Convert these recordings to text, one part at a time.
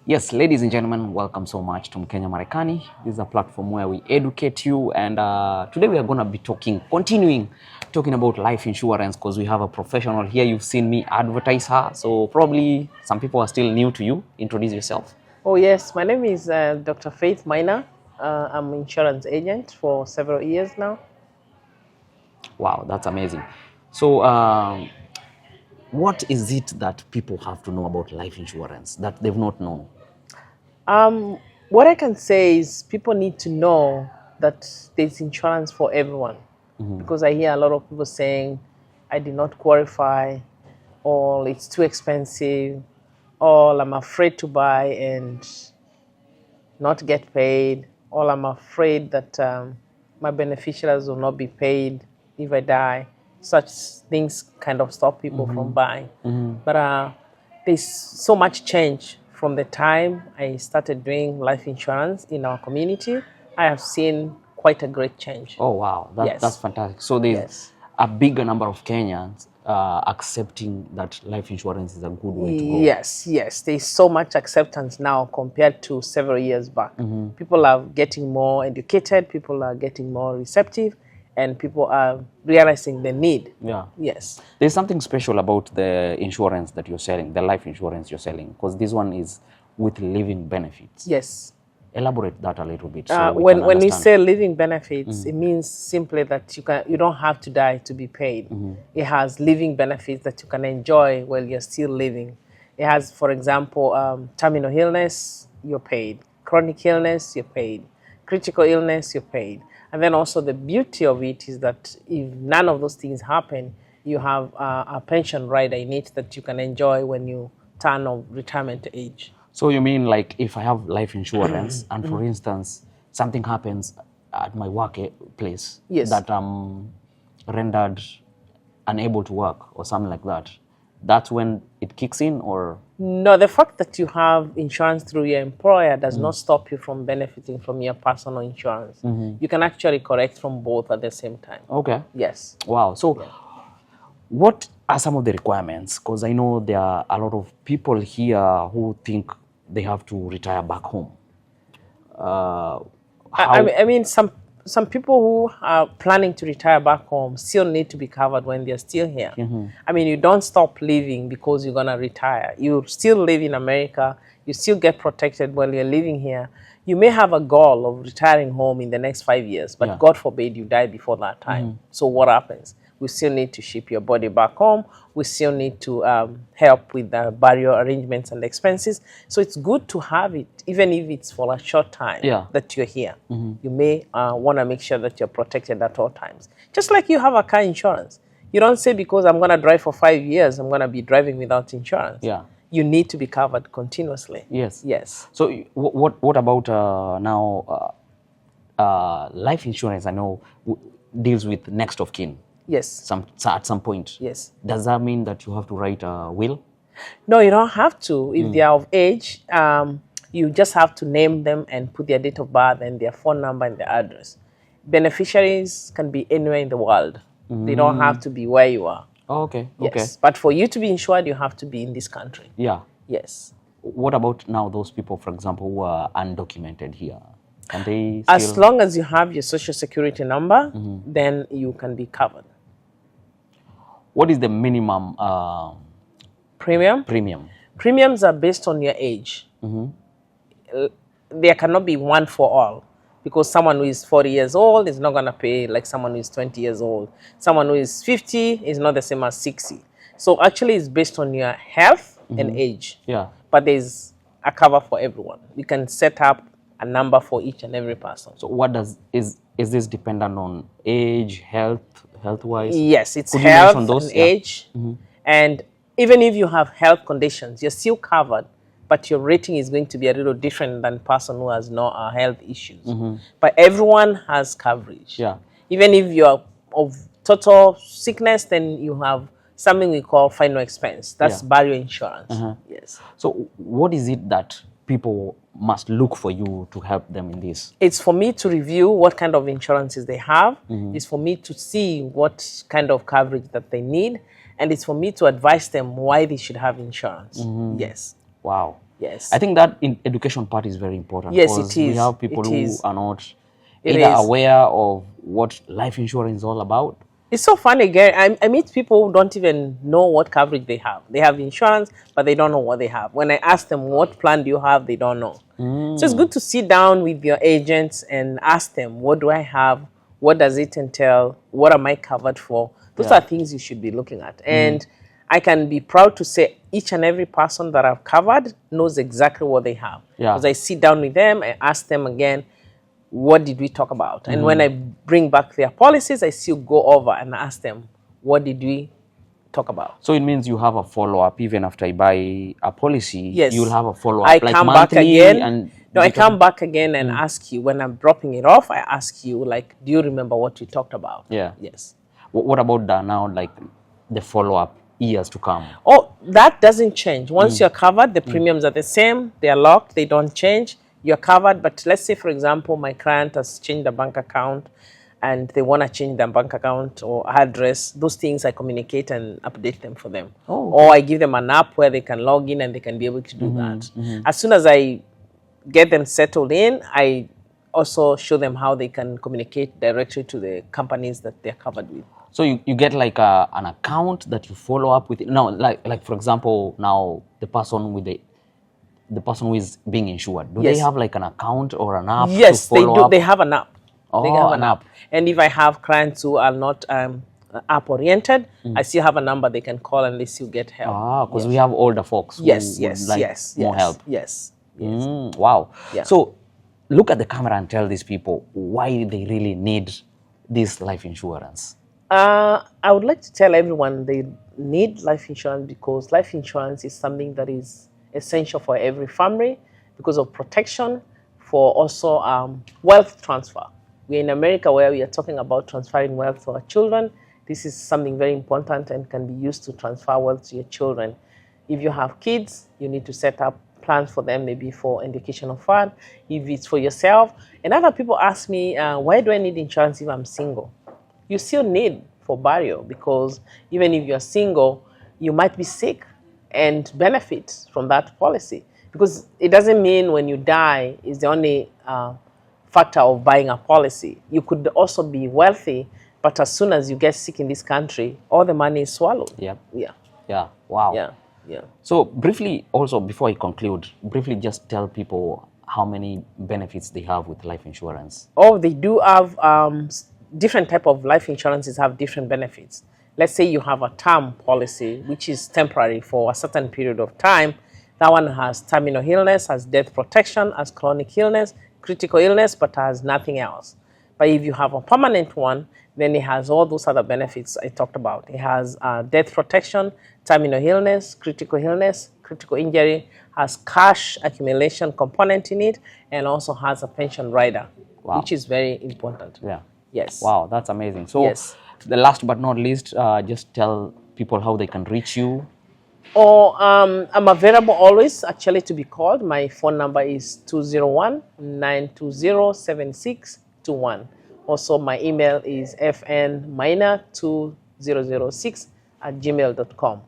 Yes, ladies and gentlemen, welcome so much to Mkenya Marekani. This is a platform where we educate you, and today we are going to be continuing talking about life insurance, because we have a professional here. You've seen me advertise her, so probably some people are still new to you. Introduce yourself. Oh yes, my name is Dr. Faith Maina. I'm an insurance agent for several years now. Wow, that's amazing. So what is it that people have to know about life insurance that they've not known? What I can say is people need to know that there's insurance for everyone. Because I hear a lot of people saying, I did not qualify, or it's too expensive, or I'm afraid to buy and not get paid, or I'm afraid that my beneficiaries will not be paid if I die. Such things kind of stop people from buying. But there's so much change from the time I started doing life insurance in our community. I have seen quite a great change. Oh, wow. That's fantastic. So there's a bigger number of Kenyans accepting that life insurance is a good way to go. Yes. There's so much acceptance now compared to several years back. People are getting more educated, people are getting more receptive, and people are realizing the need. Yes. There's something special about the insurance that you're selling, the life insurance you're selling, because this one is with living benefits. Yes. Elaborate that a little bit. When we say living benefits, it means simply that you don't have to die to be paid. It has living benefits that you can enjoy while you're still living. It has, for example, terminal illness, you're paid. Chronic illness, you're paid. Critical illness, you're paid. And then also the beauty of it is that if none of those things happen, you have a pension rider in it that you can enjoy when you turn of retirement age. So you mean, like, if I have life insurance and, for instance, something happens at my workplace that I'm rendered unable to work or something like that, that's when it kicks in? Or no, the fact that you have insurance through your employer does not stop you from benefiting from your personal insurance. You can actually collect from both at the same time. Okay. Yes. Wow. So what are some of the requirements? Because I know there are a lot of people here who think they have to retire back home. I mean, some people who are planning to retire back home still need to be covered when they're still here. I mean, you don't stop living because you're going to retire. You still live in America. You still get protected while you're living here. You may have a goal of retiring home in the next 5 years, but God forbid you die before that time. So what happens? We still need to ship your body back home. We still need to help with the burial arrangements and expenses. So it's good to have it, even if it's for a short time that you're here. You may want to make sure that you're protected at all times. Just like you have a car insurance. You don't say, because I'm going to drive for 5 years, I'm going to be driving without insurance. You need to be covered continuously. Yes. So what about now life insurance? I know deals with next of kin. Yes. At some point. Yes. Does that mean that you have to write a will? No, you don't have to. If they are of age, you just have to name them and put their date of birth and their phone number and their address. Beneficiaries can be anywhere in the world. They don't have to be where you are. Oh, okay. Yes. But for you to be insured, you have to be in this country. Yes. What about now those people, for example, who are undocumented here? Can they still... As long as you have your social security number, then you can be covered. What is the minimum premium? Premiums are based on your age. There cannot be one for all, because someone who is 40 years old is not going to pay like someone who is 20 years old. Someone who is 50 is not the same as 60. So actually it's based on your health and age. But there's a cover for everyone. You can set up a number for each and every person. So what is this dependent on age, health-wise? Yes, it's health and age. And even if you have health conditions, you're still covered, but your rating is going to be a little different than a person who has no health issues. But everyone has coverage. Even if you're of total sickness, then you have something we call final expense. That's burial insurance. Yes. So what is it that people must look for you to help them in this? It's for me to review what kind of insurances they have. It's for me to see what kind of coverage that they need. And it's for me to advise them why they should have insurance. Yes. Wow. Yes. I think that in education part is very important. Yes, it because we is. have people It who is. are not It either is. aware of what life insurance is all about. It's so funny, Gary. I meet people who don't even know what coverage they have. They have insurance, but they don't know what they have. When I ask them, what plan do you have, they don't know. So it's good to sit down with your agents and ask them, what do I have? What does it entail? What am I covered for? Those are things you should be looking at. And I can be proud to say each and every person that I've covered knows exactly what they have. Because I sit down with them, I ask them again, what did we talk about? And when I bring back their policies, I still go over and ask them, what did we talk about? So it means you have a follow-up even after I buy a policy. Yes. You'll have a follow-up. I like come monthly back again. And no, I come back again and ask you, when I'm dropping it off, I ask you, like, do you remember what we talked about? Yeah. Yes. What about that now, like the follow-up years to come? Oh, that doesn't change. Once you're covered, the premiums are the same. They are locked. They don't change. You're covered. But let's say, for example, my client has changed the bank account and they want to change their bank account or address. Those things I communicate and update them for them. Or I give them an app where they can log in and they can be able to do that. As soon as I get them settled in, I also show them how they can communicate directly to the companies that they're covered with. So you get like an account that you follow up with. No, like for example, now the person with the person who is being insured, do they have like an account or an app? Yes, to follow they do. up? They have an app. They have an app. And if I have clients who are not app oriented, I still have a number they can call and they still get help. Because we have older folks who would like more help. Yes. Wow. Yeah. So look at the camera and tell these people why they really need this life insurance. I would like to tell everyone they need life insurance because life insurance is something that is essential for every family because of protection, for also wealth transfer. We're in America where we are talking about transferring wealth to our children. This is something very important and can be used to transfer wealth to your children. If you have kids, you need to set up plans for them, maybe for educational fund, if it's for yourself. And other people ask me, why do I need insurance if I'm single? You still need for burial because even if you're single, you might be sick and benefit from that policy. Because it doesn't mean when you die is the only factor of buying a policy. You could also be wealthy, but as soon as you get sick in this country, all the money is swallowed. Yeah. Wow. Yeah. So briefly, also before I conclude, briefly just tell people how many benefits they have with life insurance. Oh, they do have different type of life insurances have different benefits. Let's say you have a term policy, which is temporary for a certain period of time. That one has terminal illness, has death protection, has chronic illness, critical illness, but has nothing else. But if you have a permanent one, then it has all those other benefits I talked about. It has death protection, terminal illness, critical injury, has cash accumulation component in it, and also has a pension rider, which is very important. Yeah. Yes. Wow, that's amazing. So the last but not least, just tell people how they can reach you. I'm available always, actually, to be called. My phone number is 201-920-7621. Also, my email is fnmaina2006@gmail.com.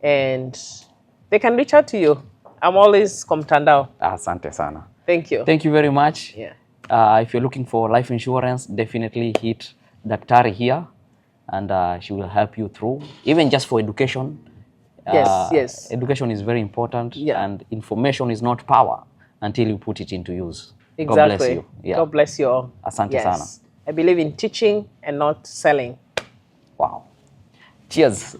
And they can reach out to you. I'm always kumtandao. Asante sana. Thank you. Thank you very much. Yeah. If you're looking for life insurance, definitely hit Daktari here, and she will help you through, even just for education. Yes. Education is very important, and information is not power until you put it into use. Exactly. God bless you. Yeah. God bless you all. Asante sana. I believe in teaching and not selling. Wow. Cheers.